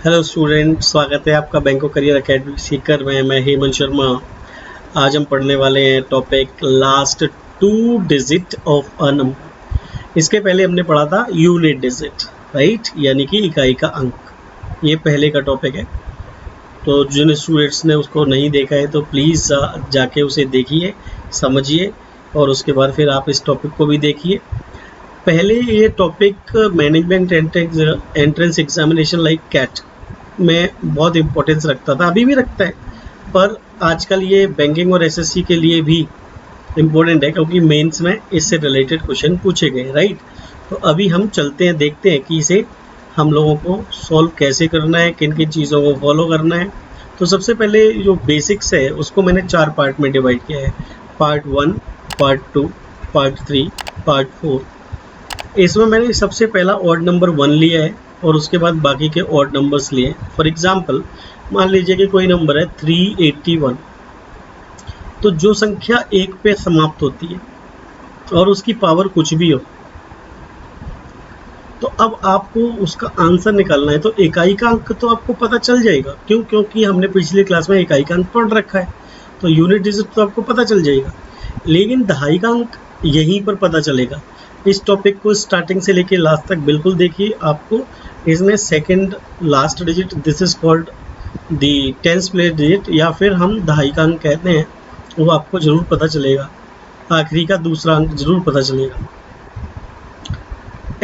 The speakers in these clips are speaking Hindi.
हेलो स्टूडेंट, स्वागत है आपका बैंको करियर एकेडमी सीकर में। मैं हेमंत शर्मा। आज हम पढ़ने वाले हैं topic last 2 digit of a number. इसके पहले हमने पढ़ा था यूनिट डिजिट, राइट, यानी कि इकाई का अंक। ये पहले का टॉपिक है, तो जिन स्टूडेंट्स ने उसको नहीं देखा है तो प्लीज़ जाके उसे देखिए, समझिए और उसके बाद फिर आप इस टॉपिक को भी देखिए। पहले ये topic management entrance examination like CAT में बहुत इम्पोर्टेंस रखता था, अभी भी रखता है, पर आजकल ये बैंकिंग और एसएससी के लिए भी इम्पोर्टेंट है क्योंकि मेंस में इससे रिलेटेड क्वेश्चन पूछे गए, राइट। तो अभी हम चलते हैं, देखते हैं कि इसे हम लोगों को सॉल्व कैसे करना है, किन किन चीज़ों को फॉलो करना है। तो सबसे पहले जो बेसिक्स है उसको मैंने 4 पार्ट में डिवाइड किया है, पार्ट 1, पार्ट 2, पार्ट 3, पार्ट 4। इसमें मैंने सबसे पहला ऑड नंबर 1 लिया है और उसके बाद बाकी के ऑड नंबर्स लिए। फॉर एग्जांपल मान लीजिए कि कोई नंबर है 381, तो जो संख्या 1 पे समाप्त होती है और उसकी पावर कुछ भी हो, तो अब आपको उसका आंसर निकालना है। तो इकाई का अंक तो आपको पता चल जाएगा, क्यों? क्योंकि हमने पिछली क्लास में इकाई का अंक पढ़ रखा है, तो यूनिट डिजिट तो आपको पता चल जाएगा। लेकिन दहाई का अंक यहीं पर पता चलेगा। इस टॉपिक को स्टार्टिंग से लेके लास्ट तक बिल्कुल देखिए, आपको इसमें second last digit, this is called the 10th place digit, या फिर हम दहाई का अंक कहते हैं, वो आपको जरूर पता चलेगा। आखिरी का दूसरा अंक जरूर पता चलेगा।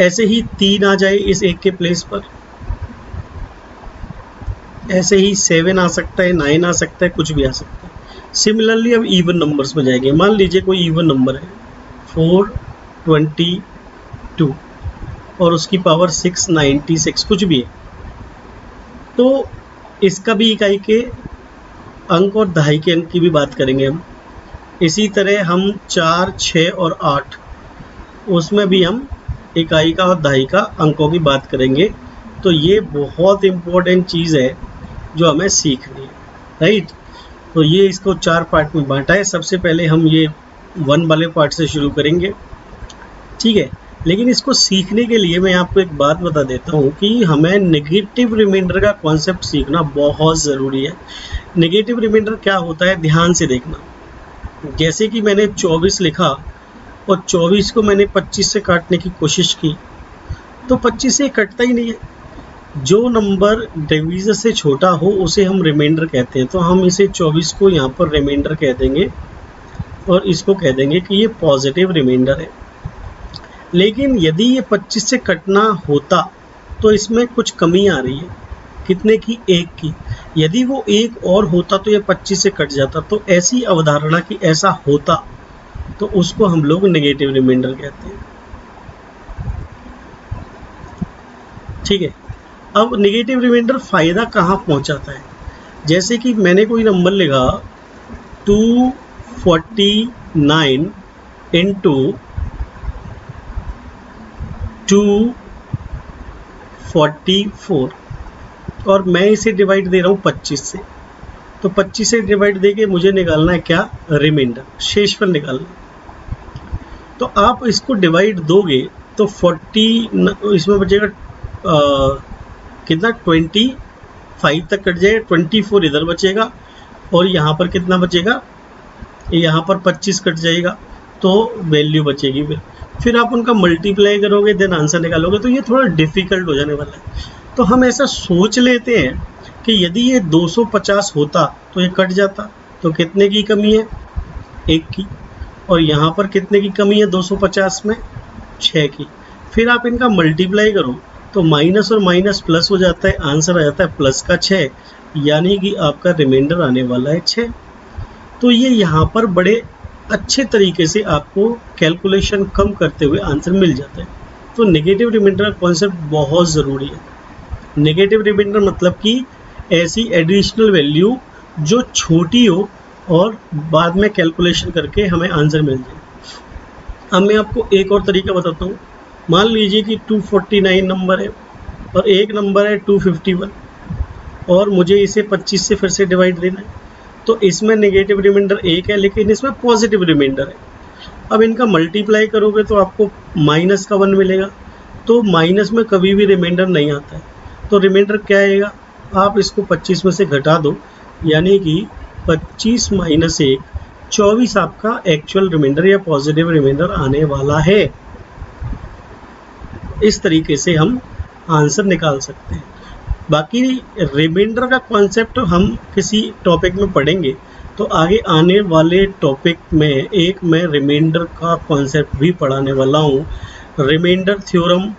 ऐसे ही 3 आ जाए इस 1 के प्लेस पर, ऐसे ही 7 आ सकता है, 9 आ सकता है, कुछ भी आ सकता है। सिमिलरली अब इवन नंबर्स में जाएंगे। मान लीजिए कोई इवन नंबर है 422 और उसकी पावर 696, कुछ भी है, तो इसका भी इकाई के अंक और दहाई के अंक की भी बात करेंगे हम। इसी तरह हम 4, 6 और 8, उसमें भी हम इकाई का और दहाई का अंकों की बात करेंगे। तो ये बहुत इम्पोर्टेंट चीज़ है जो हमें सीखनी है, राइट। तो ये इसको 4 पार्ट में बांटा है। सबसे पहले हम ये 1 वाले पार्ट से शुरू करेंगे, ठीक है। लेकिन इसको सीखने के लिए मैं आपको एक बात बता देता हूँ कि हमें नेगेटिव रिमाइंडर का कॉन्सेप्ट सीखना बहुत ज़रूरी है। नेगेटिव रिमाइंडर क्या होता है, ध्यान से देखना। जैसे कि मैंने 24 लिखा और 24 को मैंने 25 से काटने की कोशिश की, तो 25 से कटता ही नहीं है। जो नंबर डिवीज़र से छोटा हो उसे हम रिमाइंडर कहते हैं। तो हम इसे 24 को यहाँ पर रिमाइंडर कह देंगे और इसको कह देंगे कि ये पॉजिटिव रिमाइंडर है। लेकिन यदि ये 25 से कटना होता तो इसमें कुछ कमी आ रही है, कितने की? 1 की। यदि वो 1 और होता तो ये 25 से कट जाता। तो ऐसी अवधारणा कि ऐसा होता तो उसको हम लोग नेगेटिव रिमाइंडर कहते हैं, ठीक है। अब नेगेटिव रिमाइंडर फ़ायदा कहाँ पहुँचाता है? जैसे कि मैंने कोई नंबर लिखा 249 इंटू 244 और मैं इसे डिवाइड दे रहा हूँ 25 से। तो 25 से डिवाइड दे के मुझे निकालना है क्या? रिमाइंडर, शेषफल निकालना। तो आप इसको डिवाइड दोगे तो 40 इसमें बचेगा कितना? 25 तक कट जाएगा, 24 इधर बचेगा और यहाँ पर कितना बचेगा? यहाँ पर 25 कट जाएगा, तो वैल्यू बचेगी। फिर आप उनका मल्टीप्लाई करोगे, देन आंसर निकालोगे। तो ये थोड़ा डिफ़िकल्ट हो जाने वाला है। तो हम ऐसा सोच लेते हैं कि यदि ये 250 होता तो ये कट जाता। तो कितने की कमी है? 1 की। और यहाँ पर कितने की कमी है 250 में? 6 की। फिर आप इनका मल्टीप्लाई करो तो माइनस और माइनस प्लस हो जाता है, आंसर आ जाता है प्लस का 6, यानी कि आपका रिमाइंडर आने वाला है 6। तो ये यहाँ पर बड़े अच्छे तरीके से आपको कैलकुलेशन कम करते हुए आंसर मिल जाता है। तो नेगेटिव रिमाइंडर का कॉन्सेप्ट बहुत ज़रूरी है। नेगेटिव रिमाइंडर मतलब कि ऐसी एडिशनल वैल्यू जो छोटी हो और बाद में कैलकुलेशन करके हमें आंसर मिल जाए। अब मैं आपको एक और तरीका बताता हूँ। मान लीजिए कि 249 नंबर है और एक नंबर है 251 और मुझे इसे 25 से फिर से डिवाइड देना है। तो इसमें नेगेटिव रिमाइंडर 1 है, लेकिन इसमें पॉजिटिव रिमाइंडर है। अब इनका मल्टीप्लाई करोगे तो आपको माइनस का 1 मिलेगा। तो माइनस में कभी भी रिमाइंडर नहीं आता है, तो रिमाइंडर क्या आएगा? आप इसको 25 में से घटा दो, यानी कि 25 माइनस 1 24 आपका एक्चुअल रिमाइंडर या पॉजिटिव रिमाइंडर आने वाला है। इस तरीके से हम आंसर निकाल सकते हैं। बाकी रिमाइंडर का कॉन्सेप्ट हम किसी टॉपिक में पढ़ेंगे, तो आगे आने वाले टॉपिक में एक मैं रिमाइंडर का कॉन्सेप्ट भी पढ़ाने वाला हूँ, रिमाइंडर थ्योरम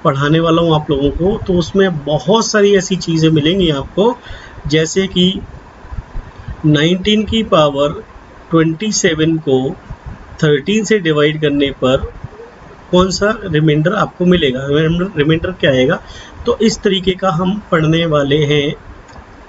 पढ़ाने वाला हूँ आप लोगों को। तो उसमें बहुत सारी ऐसी चीज़ें मिलेंगी आपको, जैसे कि 19 की पावर 27 को 13 से डिवाइड करने पर कौन सा रिमाइंडर आपको मिलेगा, रिमाइंडर क्या आएगा। तो इस तरीके का हम पढ़ने वाले हैं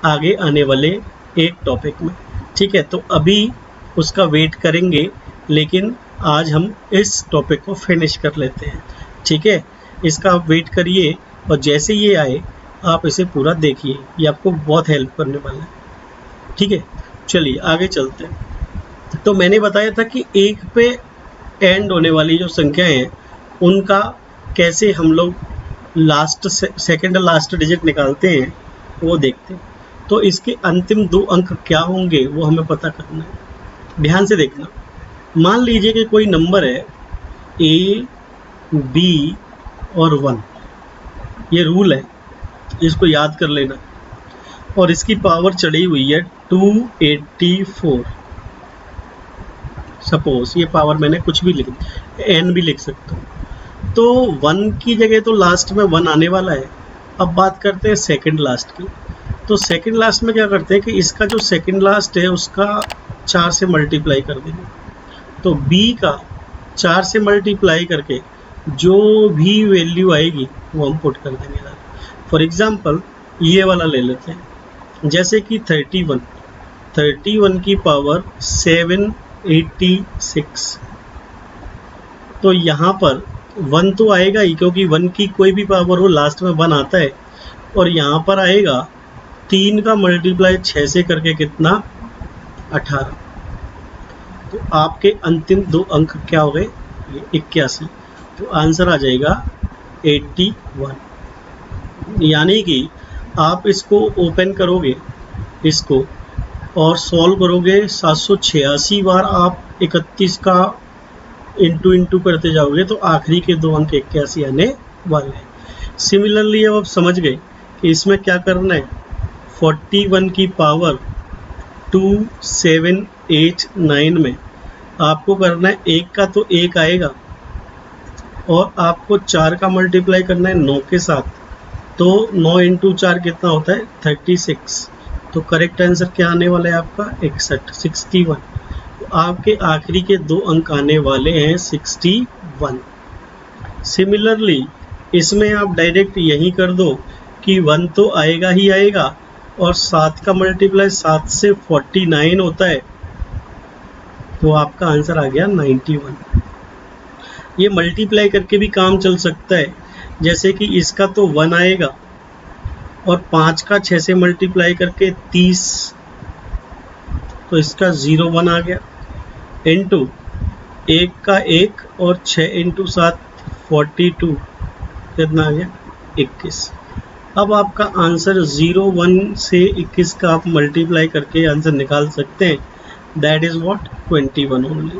आगे आने वाले एक टॉपिक में, ठीक है। तो अभी उसका वेट करेंगे, लेकिन आज हम इस टॉपिक को फिनिश कर लेते हैं, ठीक है। इसका आप वेट करिए और जैसे ये आए आप इसे पूरा देखिए, ये आपको बहुत हेल्प करने वाला है, ठीक है। चलिए आगे चलते हैं। तो मैंने बताया था कि एक पे एंड होने वाली जो संख्याएं हैं उनका कैसे हम लोग लास्ट सेकंड लास्ट डिजिट निकालते हैं वो देखते हैं। तो इसके अंतिम 2 अंक क्या होंगे वो हमें पता करना है। ध्यान से देखना, मान लीजिए कि कोई नंबर है A, B और 1, ये रूल है, इसको याद कर लेना। और इसकी पावर चढ़ी हुई है 284। सपोज ये पावर मैंने कुछ भी लिख दी, n भी लिख सकता हूँ। तो 1 की जगह तो लास्ट में 1 आने वाला है। अब बात करते हैं सेकंड लास्ट की। तो सेकंड लास्ट में क्या करते हैं कि इसका जो सेकंड लास्ट है उसका 4 से मल्टीप्लाई कर देंगे। तो b का 4 से मल्टीप्लाई करके जो भी वैल्यू आएगी वो हम पुट कर देंगे। फॉर एग्जांपल ये वाला ले लेते हैं, जैसे कि 31 की पावर 786। तो यहाँ पर 1 तो आएगा ही, क्योंकि 1 की कोई भी पावर हो लास्ट में 1 आता है। और यहाँ पर आएगा 3 का मल्टीप्लाई 6 से करके कितना, 18। तो आपके अंतिम 2 अंक क्या हो गए, 81। तो आंसर आ जाएगा 81। यानी कि आप इसको ओपन करोगे इसको और सॉल्व करोगे 786 बार, आप 31 का इंटू करते जाओगे तो आखिरी के 2 अंक 81 आने वाले हैं। सिमिलरली अब आप समझ गए कि इसमें क्या करना है। 41 की पावर 2789 में आपको करना है 1 का तो 1 आएगा और आपको 4 का मल्टीप्लाई करना है 9 के साथ। तो 9 इंटू 4 कितना होता है, 36। तो करेक्ट आंसर क्या आने वाला है आपका, 61। तो आपके आखिरी के 2 अंक आने वाले हैं 61। सिमिलरली इसमें आप डायरेक्ट यही कर दो कि 1 तो आएगा ही आएगा और 7 का मल्टीप्लाई 7 से 49 होता है। तो आपका आंसर आ गया 91। ये मल्टीप्लाई करके भी काम चल सकता है, जैसे कि इसका तो 1 आएगा और 5 का 6 से मल्टीप्लाई करके 30, तो इसका 01 आ गया, इंटू 1 का 1 और 6 इंटू 7 42, कितना आ गया, 21। अब आपका आंसर 01 से 21 का आप मल्टीप्लाई करके आंसर निकाल सकते हैं, दैट इज व्हाट 21 ओनली।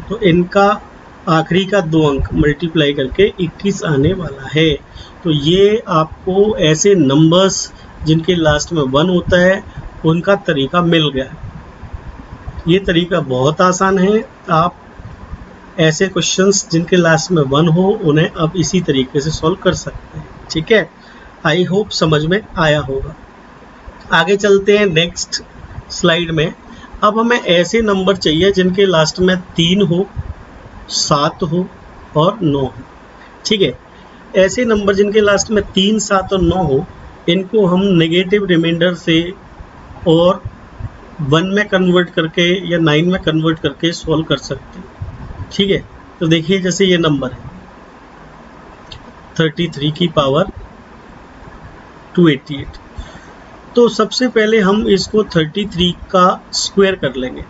तो इनका आखिरी का 2 अंक मल्टीप्लाई करके 21 आने वाला है। तो ये आपको ऐसे नंबर्स जिनके लास्ट में 1 होता है उनका तरीका मिल गया। ये तरीका बहुत आसान है, आप ऐसे क्वेश्चंस जिनके लास्ट में 1 हो उन्हें अब इसी तरीके से सॉल्व कर सकते हैं, ठीक है। आई होप समझ में आया होगा। आगे चलते हैं नेक्स्ट स्लाइड में। अब हमें ऐसे नंबर चाहिए जिनके लास्ट में 3 हो, 7 हो और 9 हो, ठीक है। ऐसे नंबर जिनके लास्ट में 3, 7 और 9 हो, इनको हम नेगेटिव रिमाइंडर से और 1 में कन्वर्ट करके या 9 में कन्वर्ट करके सॉल्व कर सकते हैं, ठीक है। तो देखिए जैसे ये नंबर है 33 की पावर 288। तो सबसे पहले हम इसको 33 का स्क्वायर कर लेंगे,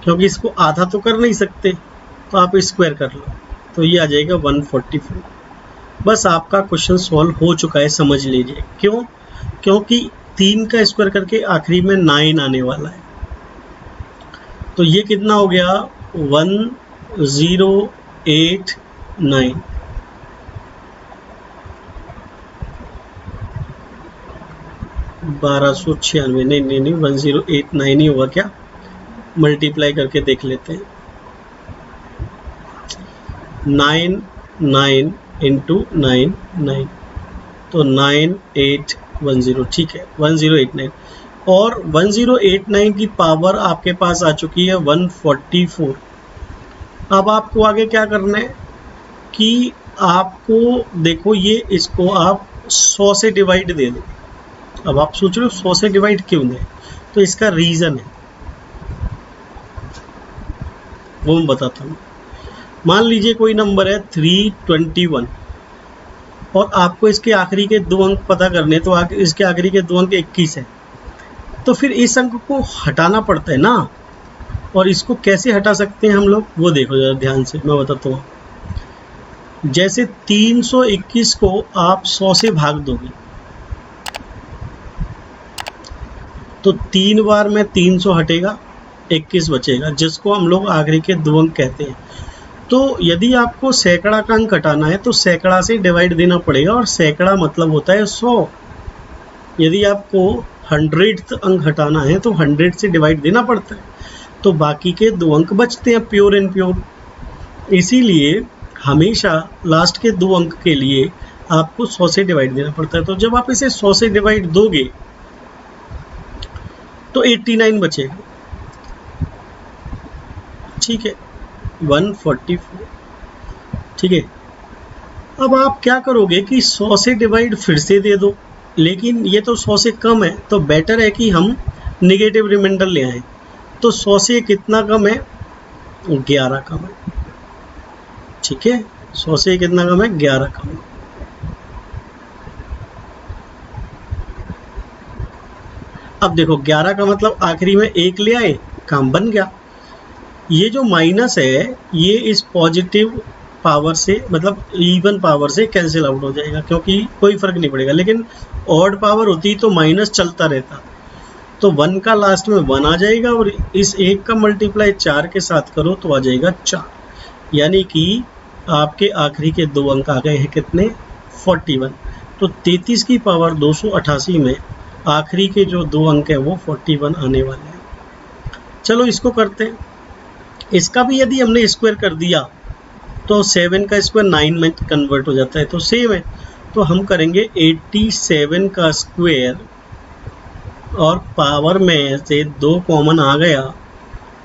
क्योंकि इसको आधा तो कर नहीं सकते, तो आप स्क्वायर कर लो। तो ये आ जाएगा 144। बस आपका क्वेश्चन सॉल्व हो चुका है, समझ लीजिए। क्यों? क्योंकि 3 का स्क्वायर करके आखिरी में 9 आने वाला है। तो ये कितना हो गया? 1089। नहीं नहीं नहीं, 1089 ही होगा क्या? मल्टीप्लाई करके देख लेते हैं। 9 इंटू 9 तो 9810, ठीक है, 1089। और 1089 की पावर आपके पास आ चुकी है 144। अब आपको आगे क्या करना है कि आपको देखो, ये इसको आप 100 से डिवाइड दे दो। अब आप सोच रहे हो 100 से डिवाइड क्यों दें? तो इसका रीज़न है, वो मैं बताता हूँ। मान लीजिए कोई नंबर है 321 और आपको इसके आखिरी के 2 अंक पता करने, तो इसके आखिरी के 2 अंक 21 है। तो फिर इस अंक को हटाना पड़ता है ना। और इसको कैसे हटा सकते हैं हम लोग, वो देखो जरा ध्यान से, मैं बताता हूँ। जैसे 321 को आप 100 से भाग दोगे तो 3 बार में 300 हटेगा, 21 बचेगा, जिसको हम लोग आखिरी के 2 अंक कहते हैं। तो यदि आपको सैकड़ा का अंक हटाना है तो सैकड़ा से डिवाइड देना पड़ेगा, और सैकड़ा मतलब होता है 100। यदि आपको 100th अंक हटाना है तो 100 से डिवाइड देना पड़ता है, तो बाकी के 2 अंक बचते हैं प्योर एंड प्योर। इसीलिए हमेशा लास्ट के 2 अंक के लिए आपको 100 से डिवाइड देना पड़ता है। तो जब आप इसे 100 से डिवाइड दोगे तो 89 बचेगा, ठीक है, 144, ठीक है। अब आप क्या करोगे कि 100 से डिवाइड फिर से दे दो, लेकिन ये तो 100 से कम है, तो बेटर है कि हम नेगेटिव रिमाइंडर ले आएं। तो 100 से कितना कम है? 11 कम है, ठीक है। 100 से कितना कम है? 11 कम है। अब देखो 11 का मतलब आखिरी में 1 ले आए, काम बन गया। ये जो माइनस है ये इस पॉजिटिव पावर से, मतलब इवन पावर से कैंसिल आउट हो जाएगा, क्योंकि कोई फर्क नहीं पड़ेगा। लेकिन ऑड पावर होती तो माइनस चलता रहता, तो 1 का लास्ट में 1 आ जाएगा, और इस 1 का मल्टीप्लाई 4 के साथ करो तो आ जाएगा 4। यानी कि आपके आखिरी के 2 अंक आ गए हैं कितने? 41। तो 33 की पावर 288 में आखिरी के जो 2 अंक हैं वो 41 आने वाले हैं। चलो इसको करते हैं। इसका भी यदि हमने स्क्वायर कर दिया तो 7 का स्क्वायर 9 में कन्वर्ट हो जाता है, तो सेम है। तो हम करेंगे 87 का स्क्वायर, और पावर में से 2 कॉमन आ गया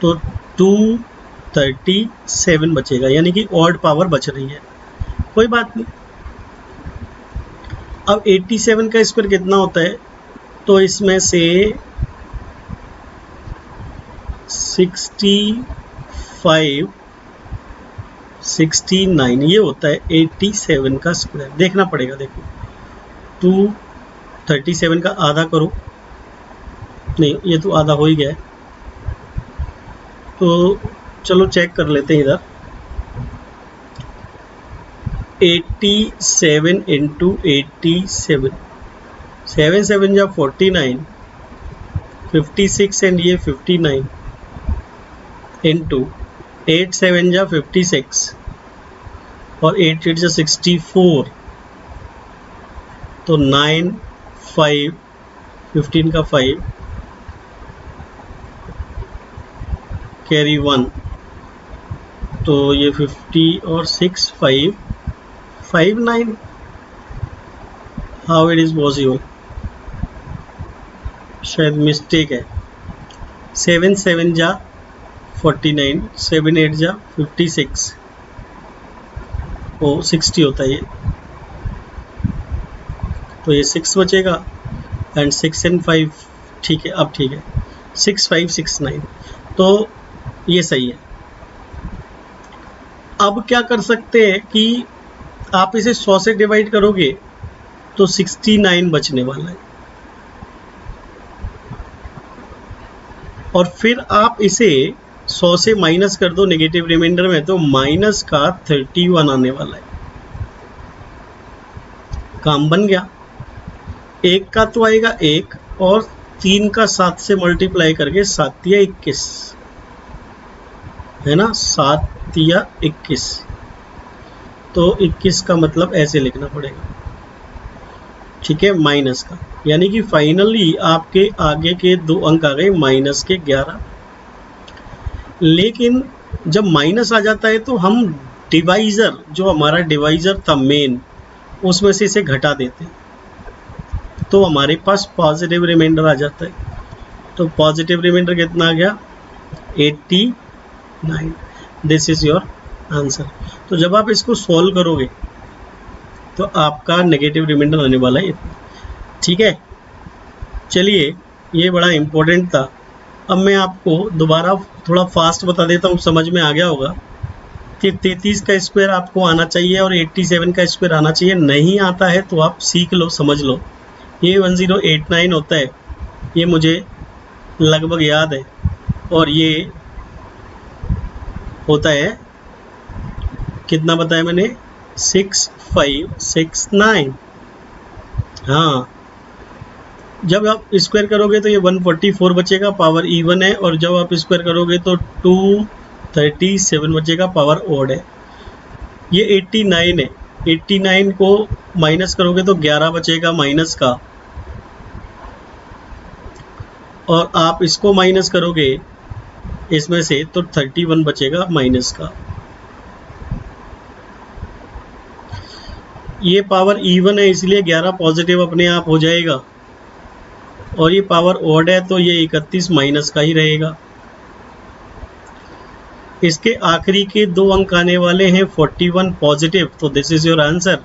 तो 237 बचेगा, यानी कि ऑड पावर बच रही है, कोई बात नहीं। अब 87 का स्क्वायर कितना होता है? तो इसमें से 65, 69 ये होता है 87 का स्क्वायर। देखना पड़ेगा, देखो 237 का आधा करो, नहीं ये तो आधा हो ही गया है, तो चलो चेक कर लेते हैं इधर। 87 इंटू 87, 7 7 जा 49, 56 एंड ये 59 इंटू 8 7 जा 56 और 8 8 जा 64, तो 9 5 15 का 5 कैरी 1, तो ये 50 और 6 5 5 9। How it is possible? शायद मिस्टेक है। 7 7 जा 49, 7 8 जा 56, ओ 60 होता है ये, तो ये 6 बचेगा एंड 6 एंड 5, ठीक है, अब ठीक है, 6 5 6 9, तो ये सही है। अब क्या कर सकते हैं कि आप इसे 100 से डिवाइड करोगे तो 69 बचने वाला है, और फिर आप इसे 100 से माइनस कर दो नेगेटिव रिमाइंडर में, तो माइनस का 31 आने वाला है। काम बन गया। 1 का तो आएगा 1 और 3 का 7 से मल्टीप्लाई करके 7 या 21 है ना, 7 या 21, तो 21 का मतलब ऐसे लिखना पड़ेगा, ठीक है, माइनस का, यानी कि फाइनली आपके आगे के 2 अंक आ गए माइनस के 11। लेकिन जब माइनस आ जाता है तो हम डिवाइज़र, जो हमारा डिवाइज़र था मेन, उसमें से इसे घटा देते हैं, तो हमारे पास पॉजिटिव रिमाइंडर आ जाता है। तो पॉजिटिव रिमाइंडर कितना आ गया, 89। This is your answer. तो जब आप इसको सॉल्व करोगे तो आपका नेगेटिव रिमाइंडर आने वाला है, ठीक है। चलिए, ये बड़ा इम्पोर्टेंट था। अब मैं आपको दोबारा थोड़ा फास्ट बता देता हूँ, समझ में आ गया होगा कि 33 का स्क्वायर आपको आना चाहिए और 87 का स्क्वायर आना चाहिए। नहीं आता है तो आप सीख लो, समझ लो। ये 1089 होता है, ये मुझे लगभग याद है, और ये होता है, कितना बताया मैंने, 6569। हाँ, जब आप स्क्वायर करोगे तो ये 144 बचेगा, पावर इवन है, और जब आप स्क्वायर करोगे तो 237 बचेगा, पावर ओड है। ये 89 है, 89 को माइनस करोगे तो 11 बचेगा माइनस का, और आप इसको माइनस करोगे इसमें से तो 31 बचेगा माइनस का। ये पावर इवन है इसलिए 11 पॉजिटिव अपने आप हो जाएगा, और ये पावर ऑड है तो ये 31 माइनस का ही रहेगा। इसके आखिरी के 2 अंक आने वाले हैं 41 पॉजिटिव, तो दिस इज योर आंसर।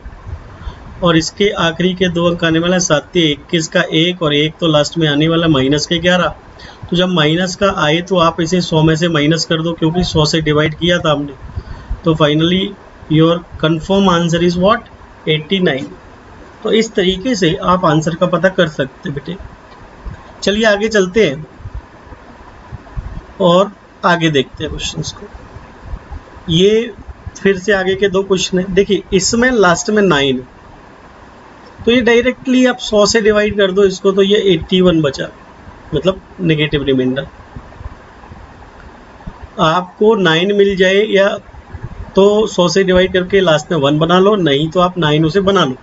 और इसके आखिरी के 2 अंक आने वाला है 7 या 21 का 1, और 1 तो लास्ट में आने वाला माइनस के 11। तो जब माइनस का आए तो आप इसे 100 में से माइनस कर दो, क्योंकि 100 से डिवाइड किया था हमने। तो finally your confirm answer is what, 89। तो इस तरीके से आप आंसर का पता कर सकते बेटे। चलिए आगे चलते हैं और आगे देखते हैं क्वेश्चंस को। ये फिर से आगे के 2 क्वेश्चन है। देखिए, इसमें लास्ट में 9 है, तो ये डायरेक्टली आप 100 से डिवाइड कर दो इसको, तो ये 81 बचा, मतलब नेगेटिव रिमाइंडर। आपको 9 मिल जाए या तो 100 से डिवाइड करके लास्ट में 1 बना लो, नहीं तो आप 9 उसे बना लो।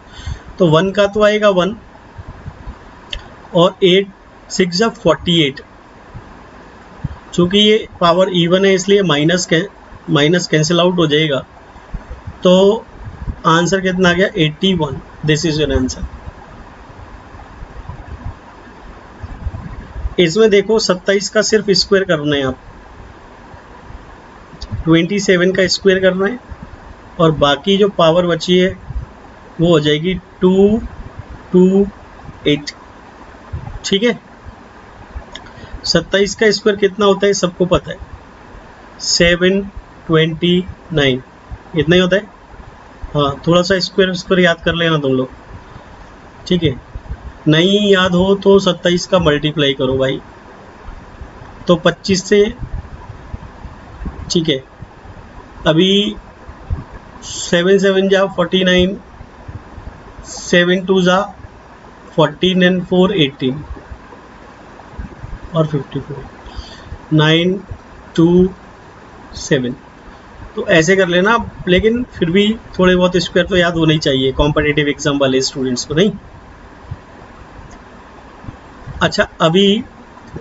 तो 1 का तो आएगा 1, और 8 6 48। चूँकि ये पावर इवन है इसलिए माइनस कैंसिल आउट हो जाएगा, तो आंसर कितना आ गया, 81। This is your answer. इसमें देखो 27 का सिर्फ स्क्वायर करना है, आप 27 का स्क्वायर करना है, और बाकी जो पावर बची है वो हो जाएगी 228, ठीक है। 27 का स्क्वायर कितना होता है सबको पता है, 729, इतना ही होता है। हाँ, थोड़ा सा स्क्वायर याद कर लेना तुम लोग, ठीक है। नहीं याद हो तो 27 का मल्टीप्लाई करो भाई, तो 25 से, ठीक है। अभी 7 7 जा 49, 7 2 जा 14 and 4 18 और 54, 9 2 7। तो ऐसे कर लेना, लेकिन फिर भी थोड़े बहुत स्क्वायर तो याद होने ही चाहिए कॉम्पिटिटिव एग्जाम वाले स्टूडेंट्स को, नहीं। अच्छा, अभी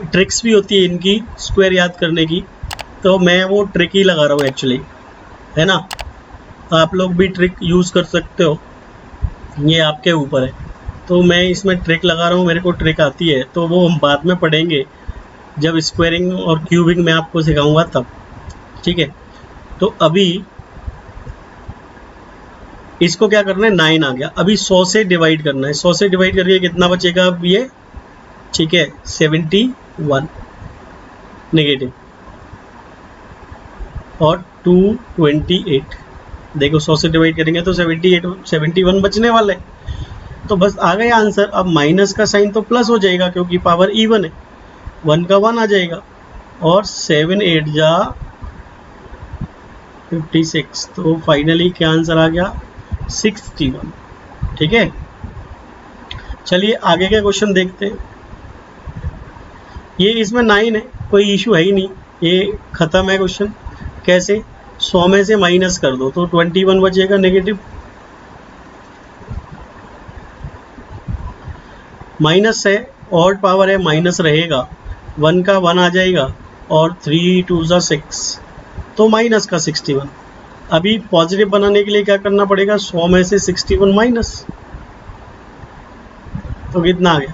ट्रिक्स भी होती है इनकी स्क्वायर याद करने की, तो मैं वो ट्रिक ही लगा रहा हूँ एक्चुअली, है ना। आप लोग भी ट्रिक यूज़ कर सकते हो, ये आपके ऊपर है। तो मैं इसमें ट्रिक लगा रहा हूँ, मेरे को ट्रिक आती है, तो वो हम बाद में पढ़ेंगे जब स्क्वायरिंग और क्यूबिंग मैं आपको सिखाऊंगा तब, ठीक है। तो अभी इसको क्या करना है, 9 आ गया, अभी 100 से डिवाइड करना है। 100 से डिवाइड करके कितना बचेगा अब ये, ठीक है, 71 नेगेटिव, और 228। देखो 100 से डिवाइड करेंगे तो 71 बचने वाला है, तो बस आ गया आंसर। अब माइनस का साइन तो प्लस हो जाएगा क्योंकि पावर इवन है, 1 का 1 आ जाएगा, और 7 8 जा 56, तो फाइनली क्या आंसर आ गया, 61, ठीक है। चलिए आगे का क्वेश्चन देखते हैं। ये इसमें 9 है, कोई इशू है ही नहीं, ये ख़त्म है क्वेश्चन। कैसे? 100 में से माइनस कर दो तो 21 बचेगा नेगेटिव, माइनस है, ऑड पावर है, माइनस रहेगा, 1 का 1 आ जाएगा और 3 2 ज़ा 6, तो माइनस का 61। अभी पॉजिटिव बनाने के लिए क्या करना पड़ेगा? 100 में से 61 माइनस, तो कितना आ गया?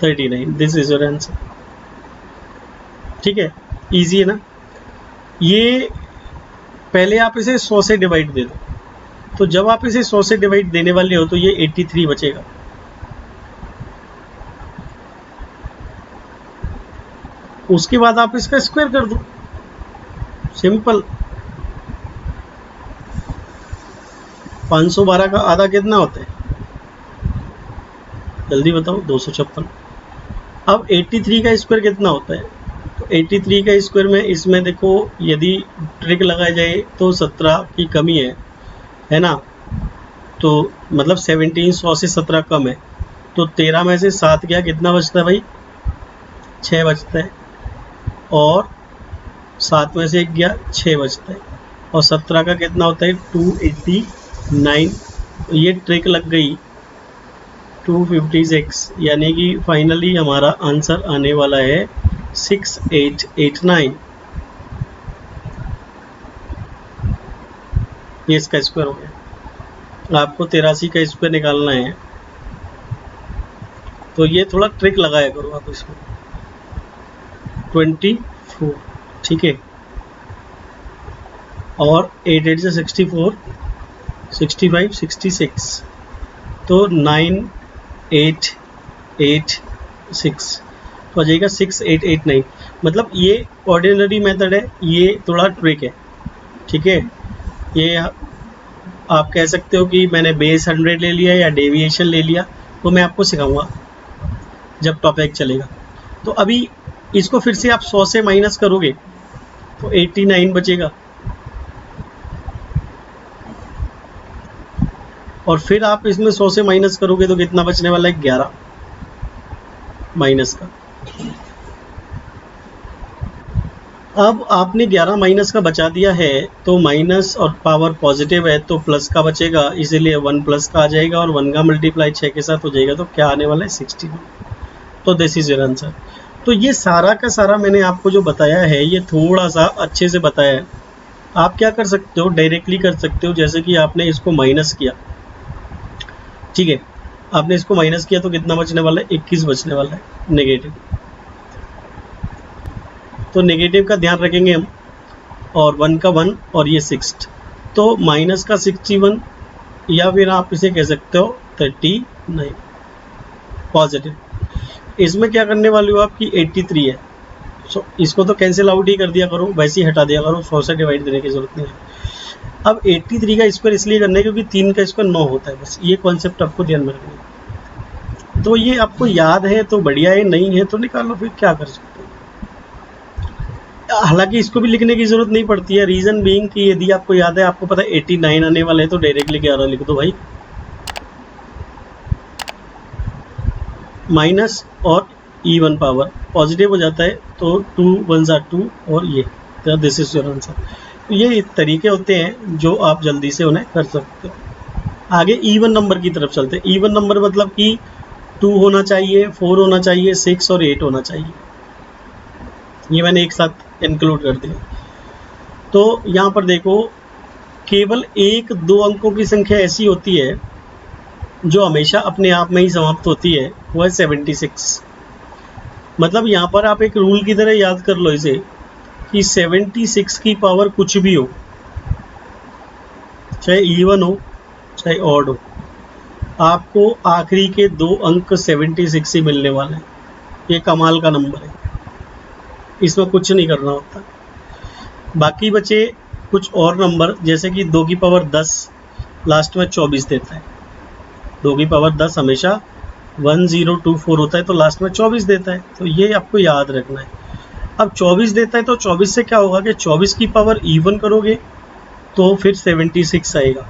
39। This is your answer. ठीक है, इजी है ना। ये पहले आप इसे 100 से डिवाइड दे दो, तो जब आप इसे 100 से डिवाइड देने वाले हो तो ये 83 बचेगा। उसके बाद आप इसका स्क्वायर कर दो, सिंपल। 512 का आधा कितना होता है? जल्दी बताओ। 256। अब 83 का स्क्वायर कितना होता है? तो 83 का स्क्वायर में इसमें देखो, यदि ट्रिक लगाई जाए तो 17 की कमी है ना, तो मतलब 17 100 से 17 कम है, तो 13 में से 7 गया, कितना बचता है भाई? 6 बचता है, और 7 में से 1 गया, 6 बचता है, और 17 का कितना होता है? 289। ये ट्रिक लग गई 256, यानी कि फाइनली हमारा आंसर आने वाला है 6889। ये इसका स्क्वायर हो गया। आपको 83 का स्क्वायर निकालना है, तो ये थोड़ा ट्रिक लगाया करो आप इसमें। 24, ठीक है, और 8 8 से 64, 65 66, तो 9886 तो आ जाएगा 6889। मतलब ये ऑर्डिनरी मेथड है, ये थोड़ा ट्रिक है, ठीक है। ये आप कह सकते हो कि मैंने बेस 100 ले लिया या डेविएशन ले लिया, तो मैं आपको सिखाऊंगा जब टॉपिक चलेगा। तो अभी इसको फिर से आप 100 से माइनस करोगे तो 89 बचेगा, और फिर आप इसमें 100 से माइनस करोगे तो कितना बचने वाला है? 11 माइनस का। अब आपने 11 माइनस का बचा दिया है, तो माइनस और पावर पॉजिटिव है तो प्लस का बचेगा, इसीलिए 1 प्लस का आ जाएगा, और 1 का मल्टीप्लाई 6 के साथ हो जाएगा, तो क्या आने वाला है? 61। तो दिस इज योर आंसर। तो ये सारा का सारा मैंने आपको जो बताया है, ये थोड़ा सा अच्छे से बताया है। आप क्या कर सकते हो? डायरेक्टली कर सकते हो, जैसे कि आपने इसको माइनस किया, ठीक है, आपने इसको माइनस किया तो कितना बचने वाला है? 21 बचने वाला है नेगेटिव। तो नेगेटिव का ध्यान रखेंगे हम, और 1 का 1 और ये 6, तो माइनस का 61, या फिर आप इसे कह सकते हो 39 पॉजिटिव। इसमें क्या करने वाली हो? आपकी 83 है, सो इसको तो कैंसिल आउट ही कर दिया करो, वैसे ही हटा दिया करो, 100 से डिवाइड देने की जरूरत नहीं है। अब 83 का स्क्वायर इसलिए करना है क्योंकि 3 का स्क्वायर 9 होता है, बस ये कॉन्सेप्ट आपको ध्यान में रखना है। तो ये आपको याद है तो बढ़िया है, नहीं है तो निकालो, फिर क्या कर सकते हो। हालांकि इसको भी लिखने की जरूरत नहीं पड़ती है, रीजन बीइंग कि यदि आपको याद है, आपको पता है 89 आने वाले हैं, तो डायरेक्टली 11 लिख दो भाई, माइनस और इवन पावर पॉजिटिव हो जाता है, तो 2 1 ज़ा 2, और ये दिस इज योर आंसर। ये तरीके होते हैं जो आप जल्दी से उन्हें कर सकते हो। आगे इवन नंबर की तरफ चलते हैं। इवन नंबर मतलब कि 2 होना चाहिए, 4 होना चाहिए, 6 और 8 होना चाहिए, ये मैंने एक साथ इंक्लूड कर दिया। तो यहाँ पर देखो, केवल 1 2 अंकों की संख्या ऐसी होती है जो हमेशा अपने आप में ही समाप्त होती है, वो है 76। मतलब यहाँ पर आप एक रूल की तरह याद कर लो इसे, कि 76 की पावर कुछ भी हो, चाहे इवन हो चाहे ऑड हो, आपको आखिरी के 2 अंक 76 ही मिलने वाले हैं। ये कमाल का नंबर है, इसमें कुछ नहीं करना होता। बाकी बचे कुछ और नंबर, जैसे कि 2 की पावर 10 लास्ट में 24 देता है। 2 की पावर 10 हमेशा 1024 होता है, तो लास्ट में 24 देता है, तो ये आपको याद रखना है। अब 24 देता है तो 24 से क्या होगा कि 24 की पावर इवन करोगे तो फिर 76 आएगा,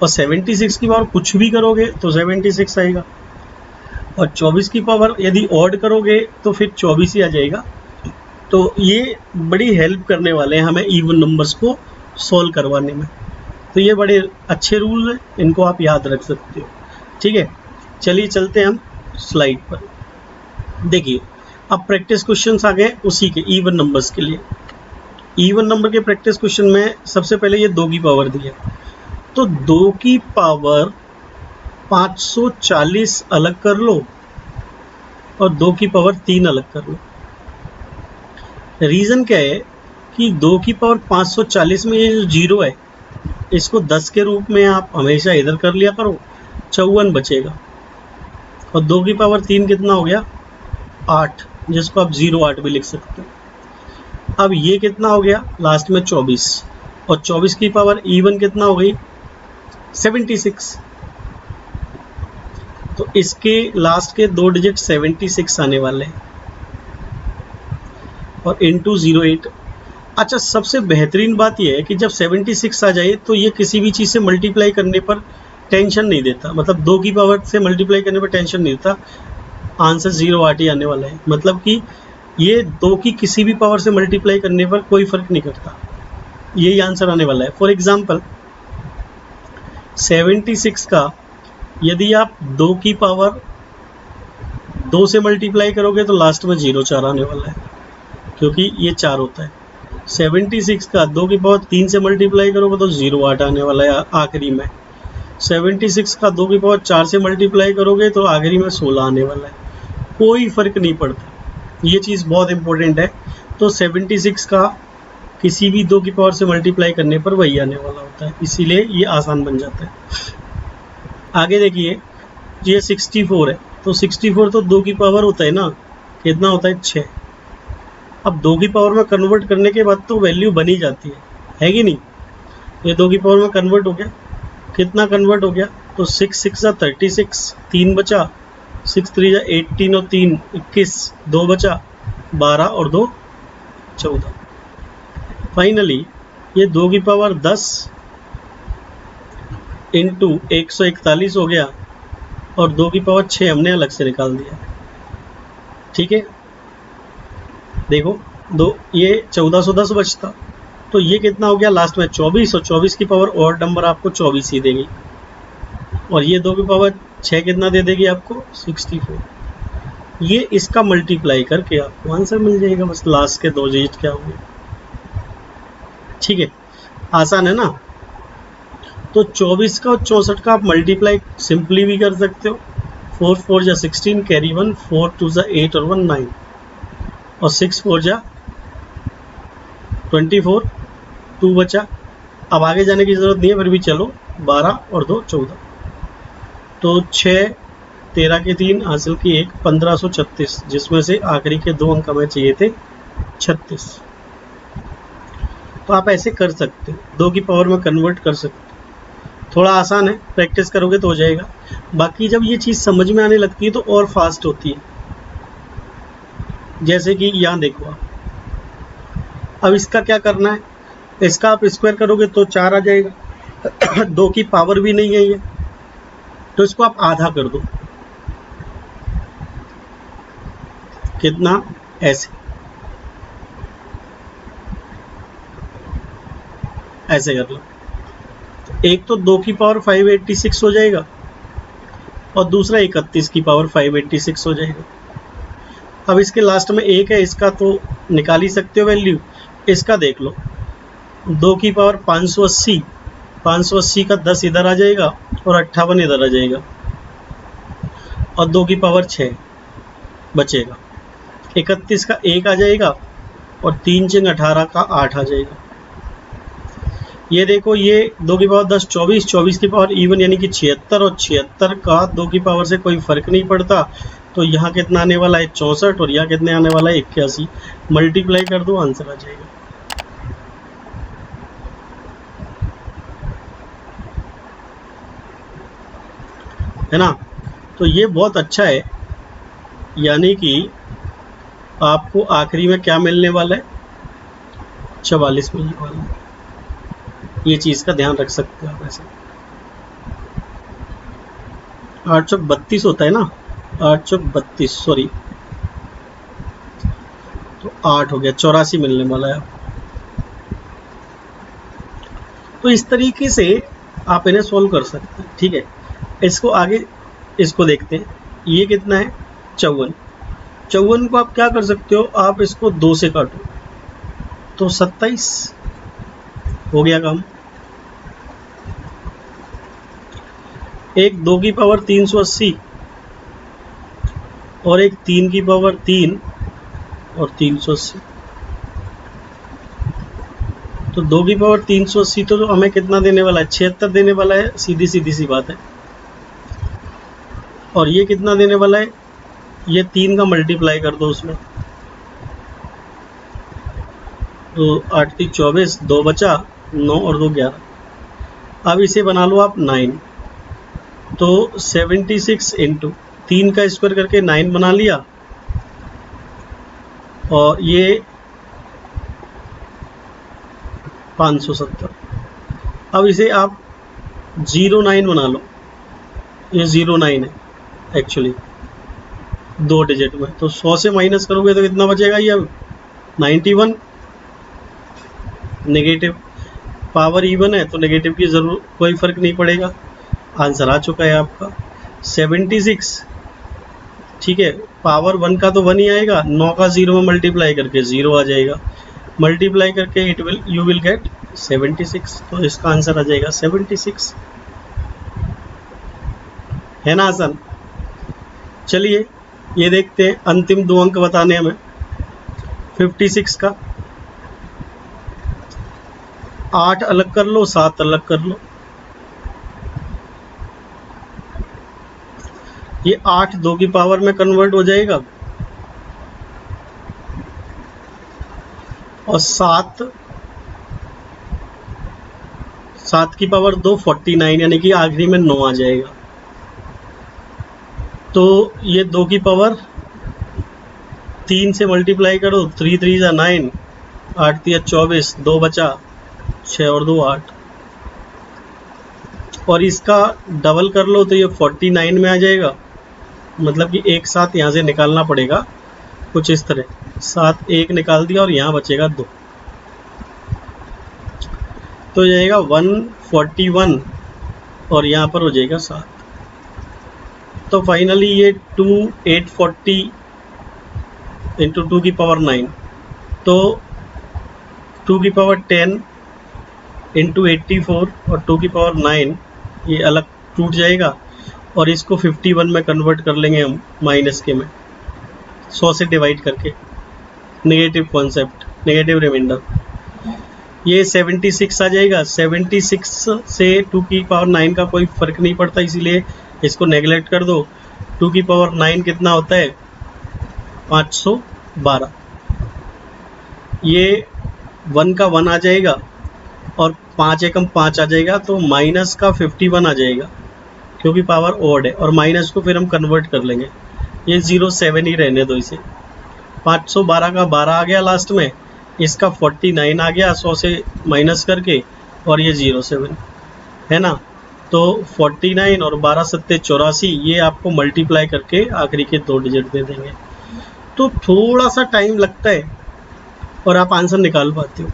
और 76 की पावर कुछ भी करोगे तो 76 आएगा। और 24 की पावर यदि ऑड करोगे तो फिर 24 ही आ जाएगा। तो ये बड़ी हेल्प करने वाले हैं हमें इवन नंबर्स को सॉल्व करवाने में। तो ये बड़े अच्छे रूल हैं, इनको आप याद रख सकते हो। ठीक है, चलिए चलते हैं हम स्लाइड पर। देखिए अब प्रैक्टिस क्वेश्चंस आ गए उसी के इवन नंबर्स के लिए। इवन नंबर के प्रैक्टिस क्वेश्चन में सबसे पहले ये 2 की पावर दी है, तो 2 की पावर 540 अलग कर लो और 2 की पावर 3 अलग कर लो। रीज़न क्या है कि 2 की पावर 540 में ये जो जीरो है इसको 10 के रूप में आप हमेशा इधर कर लिया करो, 54 बचेगा। और 2 की पावर 3 कितना हो गया 8, जिसको आप 08 भी लिख सकते हो। अब ये कितना हो गया लास्ट में 24, और 24 की पावर इवन कितना हो गई 76। तो इसके लास्ट के 2 डिजिट 76 आने वाले हैं और इंटू 08। अच्छा, सबसे बेहतरीन बात यह है कि जब 76 आ जाए तो ये किसी भी चीज़ से मल्टीप्लाई करने पर टेंशन नहीं देता, मतलब 2 की पावर से मल्टीप्लाई करने पर टेंशन नहीं देता, आंसर 08 ही आने वाला है। मतलब कि ये 2 की किसी भी पावर से मल्टीप्लाई करने पर कोई फर्क नहीं करता, यही आंसर आने वाला है। फॉर एग्जाम्पल 76 का यदि आप 2 की पावर 2 से मल्टीप्लाई करोगे तो लास्ट में 04 आने वाला है, क्योंकि ये 4 होता है। 76 का 2 की पावर 3 से मल्टीप्लाई करोगे तो 08 आने वाला है आखिरी में। 76 का 2 की पावर 4 से मल्टीप्लाई करोगे तो आखिरी में 16 आने वाला है, कोई फर्क नहीं पड़ता। ये चीज़ बहुत इंपॉर्टेंट है। तो 76 का किसी भी 2 की पावर से मल्टीप्लाई करने पर वही आने वाला होता है, इसीलिए ये आसान बन जाता है। आगे देखिए, ये 64 है, तो 64 तो 2 की पावर होता है ना, कितना होता है 6। अब 2 की पावर में कन्वर्ट करने के बाद तो वैल्यू बनी जाती है कि नहीं। ये 2 की पावर में कन्वर्ट हो गया, कितना कन्वर्ट हो गया, तो 6 6 36, 3 बचा, 6 3 18 और 3 21, 2 बचा, 12 और 2 14। फाइनली ये 2 की पावर 10 इंटू 141 हो गया और 2 की पावर 6 हमने अलग से निकाल दिया। ठीक है, देखो ये 1410 बचता, तो ये कितना हो गया लास्ट में 24, और 24 की पावर और नंबर आपको 24 ही देगी, और ये 2 की पावर 6 कितना दे देगी आपको 64। ये इसका मल्टीप्लाई करके आपको आंसर मिल जाएगा, बस लास्ट के 2 डिजिट क्या होंगे। ठीक है, आसान है ना। तो 24 का और 64 का आप मल्टीप्लाई सिंपली भी कर सकते हो, 4 4 जा 16, कैरी 1, 4 2 जा 8 और 1 9, और 6 4 जा 24, 2 बचा। अब आगे जाने की ज़रूरत नहीं है, फिर भी चलो, 12 और 2 14, तो 6 13 के 3 हासिल की 1, 1536, जिसमें से आखिरी के 2 अंक हमें चाहिए थे 36। तो आप ऐसे कर सकते हो, 2 की पावर में कन्वर्ट कर सकते हो। थोड़ा आसान है, प्रैक्टिस करोगे तो हो जाएगा। बाकी जब ये चीज़ समझ में आने लगती है तो और फास्ट होती है। जैसे कि यहाँ देखो आप, अब इसका क्या करना है, इसका आप स्क्वायर करोगे तो 4 आ जाएगा। 2 की पावर भी नहीं है ये, तो इसको आप आधा कर दो, कितना, ऐसे कर लो। एक तो 2 की पावर 586 हो जाएगा और दूसरा 31 की पावर 586 हो जाएगा। अब इसके लास्ट में 1 है, इसका तो निकाल ही सकते हो वैल्यू। इसका देख लो, 2 की पावर 580, 580 का 10 इधर आ जाएगा और 58 इधर आ जाएगा, और 2 की पावर 6 बचेगा। 31 का 1 आ जाएगा और 3 चिंग 18 का 8 आ जाएगा। ये देखो, ये 2 की पावर 10 24, 24 की पावर इवन यानी कि 76, और 76 का 2 की पावर से कोई फर्क नहीं पड़ता, तो यहाँ कितना आने वाला है 64, और यहाँ कितने आने वाला है 81। मल्टीप्लाई कर दो, आंसर आ जाएगा। है ना। तो ये बहुत अच्छा है, यानी कि आपको आखिरी में क्या मिलने वाला है 44 मिलने वाला है। ये चीज़ का ध्यान रख सकते हो आप। ऐसे 832 होता है ना, 8 चौक 32, सॉरी, तो 8 हो गया, 84 मिलने वाला है। तो इस तरीके से आप इन्हें सोल्व कर सकते हैं, ठीक है। इसको आगे इसको देखते हैं, ये कितना है 54। 54 को आप क्या कर सकते हो, आप इसको 2 से काटो तो 27 हो गया काम। एक 2 की पावर 380 और एक 3 की पावर 3 और 380, तो 2 की पावर 380 तो हमें कितना देने वाला है, 76 देने वाला है, सीधी सीधी सी बात है। और ये कितना देने वाला है, ये 3 का मल्टीप्लाई कर दो उसमें, तो 8 3 24, 2 बचा, 9 और 2 11। अब इसे बना लो आप 9, तो 76 इंटू 3 का स्क्वायर करके 9 बना लिया, और ये 570। अब इसे आप 09 बना लो, ये 09 है एक्चुअली 2 डिजिट में, तो 100 से माइनस करोगे तो कितना बचेगा, ये 91। नेगेटिव पावर इवन है तो नेगेटिव की जरूर कोई फर्क नहीं पड़ेगा। आंसर आ चुका है आपका 76, ठीक है। पावर 1 का तो 1 ही आएगा, 9 का 0 में मल्टीप्लाई करके 0 आ जाएगा, मल्टीप्लाई करके यू विल गेट 76, तो इसका आंसर आ जाएगा 76, है ना आसान। चलिए ये देखते हैं अंतिम 2 अंक बताने हमें 56 का। 8 अलग कर लो, 7 अलग कर लो, ये 8 2 की पावर में कन्वर्ट हो जाएगा, और 7 की पावर 2 49, यानी कि आखिरी में 9 आ जाएगा। तो ये 2 की पावर 3 से मल्टीप्लाई करो, 3 3 जा 9, 8 3 24, 2 बचा, 6 और 2 8, और इसका डबल कर लो तो ये 49 में आ जाएगा। मतलब कि एक साथ यहाँ से निकालना पड़ेगा कुछ इस तरह, 7 1 निकाल दिया और यहाँ बचेगा 2, तो जाएगा 141, और यहाँ पर हो जाएगा 7। तो फाइनली ये 840 इंटू 2 की पावर 9, तो 2 की पावर 10 इंटू 84 और 2 की पावर 9 ये अलग टूट जाएगा, और इसको 51 में कन्वर्ट कर लेंगे हम माइनस के में, 100 से डिवाइड करके, नेगेटिव कॉन्सेप्ट, नेगेटिव रिमाइंडर, ये 76 आ जाएगा। 76 से 2 की पावर 9 का कोई फर्क नहीं पड़ता, इसीलिए इसको नेगलेक्ट कर दो। 2 की पावर 9 कितना होता है, 512, ये 1 का 1 आ जाएगा और 5 एकम 5 आ जाएगा, तो माइनस का 51 आ जाएगा क्योंकि पावर ओड है, और माइनस को फिर हम कन्वर्ट कर लेंगे, ये 07 ही रहने दो इसे। 512 का 12 आ गया लास्ट में, इसका 49 आ गया 100 से माइनस करके, और ये 07 है ना। तो 49 और 12 सत्ते 84, ये आपको मल्टीप्लाई करके आखिरी के 2 डिजिट दे देंगे। तो थोड़ा सा टाइम लगता है और आप आंसर निकाल पाते हो।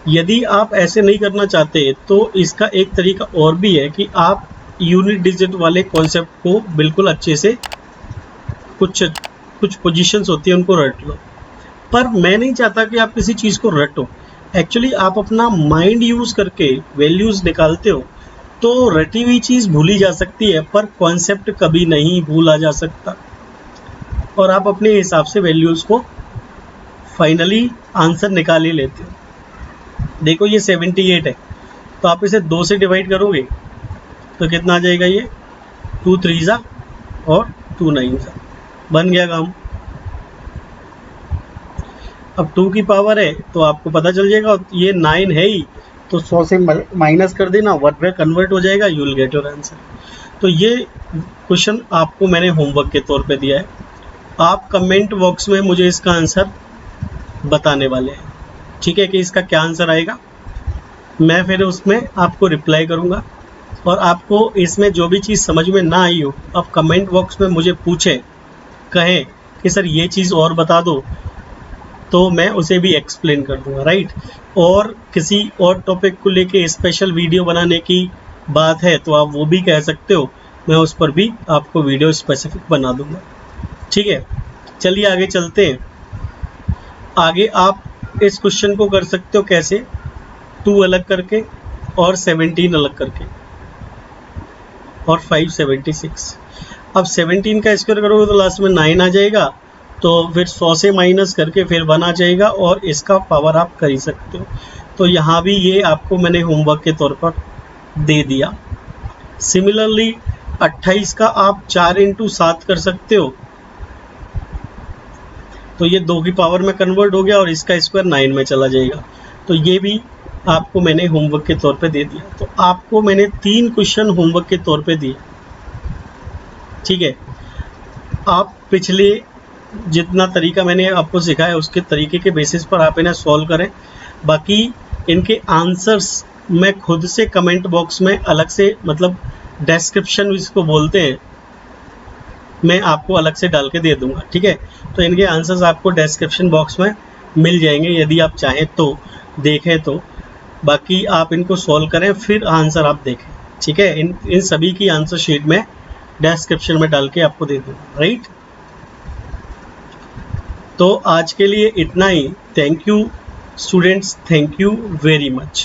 यदि आप ऐसे नहीं करना चाहते तो इसका एक तरीका और भी है कि आप यूनिट डिजिट वाले कॉन्सेप्ट को बिल्कुल अच्छे से कुछ पोजीशंस होती है उनको रट लो, पर मैं नहीं चाहता कि आप किसी चीज़ को रटो। एक्चुअली आप अपना माइंड यूज़ करके वैल्यूज़ निकालते हो, तो रटी हुई चीज़ भूली जा सकती है पर कॉन्सेप्ट कभी नहीं भूला जा सकता, और आप अपने हिसाब से वैल्यूज़ को फाइनली आंसर निकाल ही लेते हो। देखो ये 78 है, तो आप इसे 2 से डिवाइड करोगे तो कितना आ जाएगा, ये 2 3 जा और 2 9 जा, बन गया काम। अब 2 की पावर है तो आपको पता चल जाएगा, ये 9 है ही, तो 100 से माइनस कर देना, वर्ड में कन्वर्ट हो जाएगा, you will get your answer. तो ये क्वेश्चन आपको मैंने होमवर्क के तौर पे दिया है, आप कमेंट बॉक्स में मुझे इसका आंसर बताने वाले हैं, ठीक है, कि इसका क्या आंसर आएगा। मैं फिर उसमें आपको रिप्लाई करूँगा और आपको इसमें जो भी चीज़ समझ में ना आई हो, आप कमेंट बॉक्स में मुझे पूछें, कहें कि सर ये चीज़ और बता दो, तो मैं उसे भी एक्सप्लेन कर दूंगा, राइट। और किसी और टॉपिक को लेके स्पेशल वीडियो बनाने की बात है तो आप वो भी कह सकते हो, मैं उस पर भी आपको वीडियो स्पेसिफिक बना दूंगा, ठीक है। चलिए आगे चलते हैं। आगे आप इस क्वेश्चन को कर सकते हो कैसे, 2 अलग करके और 17 अलग करके और 576। अब 17 का स्क्वायर करोगे तो लास्ट में 9 आ जाएगा, तो फिर 100 से माइनस करके फिर 1 आ जाएगा और इसका पावर आप कर ही सकते हो। तो यहाँ भी ये आपको मैंने होमवर्क के तौर पर दे दिया। सिमिलरली 28 का आप 4 × 7 कर सकते हो, तो ये 2 की पावर में कन्वर्ट हो गया और इसका स्क्वायर 9 में चला जाएगा। तो ये भी आपको मैंने होमवर्क के तौर पे दे दिया। तो आपको मैंने 3 क्वेश्चन होमवर्क के तौर पे दिए, ठीक है। आप पिछले जितना तरीका मैंने आपको सिखाया उसके तरीके के बेसिस पर आप इन्हें सॉल्व करें। बाकी इनके आंसर्स मैं खुद से कमेंट बॉक्स में अलग से, मतलब डिस्क्रिप्शन इसको बोलते हैं, मैं आपको अलग से डाल के दे दूंगा, ठीक है। तो इनके आंसर्स आपको डिस्क्रिप्शन बॉक्स में मिल जाएंगे, यदि आप चाहें तो देखें तो। बाकी आप इनको सॉल्व करें फिर आंसर आप देखें, ठीक है। इन सभी की आंसर शीट में डिस्क्रिप्शन में डाल के आपको दे दूंगा, राइट। तो आज के लिए इतना ही। Thank you students, thank you very much.